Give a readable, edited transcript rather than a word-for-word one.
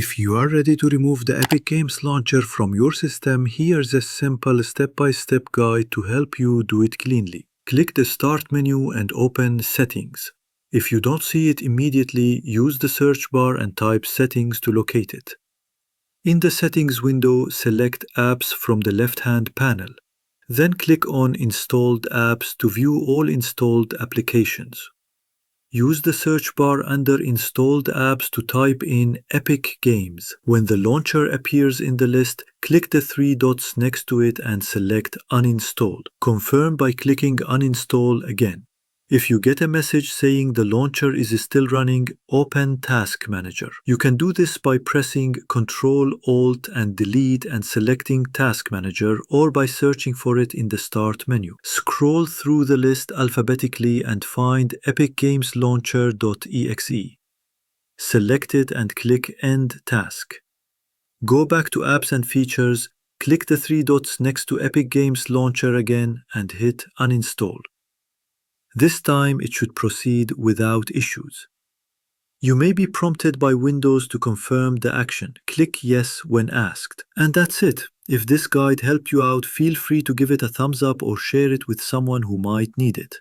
If you are ready to remove the Epic Games Launcher from your system, here's a simple step-by-step guide to help you do it cleanly. Click the Start menu and open Settings. If you don't see it immediately, use the search bar and type Settings to locate it. In the Settings window, select Apps from the left-hand panel. Then click on Installed Apps to view all installed applications. Use the search bar under Installed Apps to type in Epic Games. When the launcher appears in the list, click the three dots next to it and select Uninstall. Confirm by clicking Uninstall again. If you get a message saying the launcher is still running, open Task Manager. You can do this by pressing Ctrl, Alt, and Delete and selecting Task Manager, or by searching for it in the Start menu. Scroll through the list alphabetically and find epicgameslauncher.exe. Select it and click End Task. Go back to Apps and Features, click the three dots next to Epic Games Launcher again and hit Uninstall. This time it should proceed without issues. You may be prompted by Windows to confirm the action. Click Yes when asked. And that's it. If this guide helped you out, feel free to give it a thumbs up or share it with someone who might need it.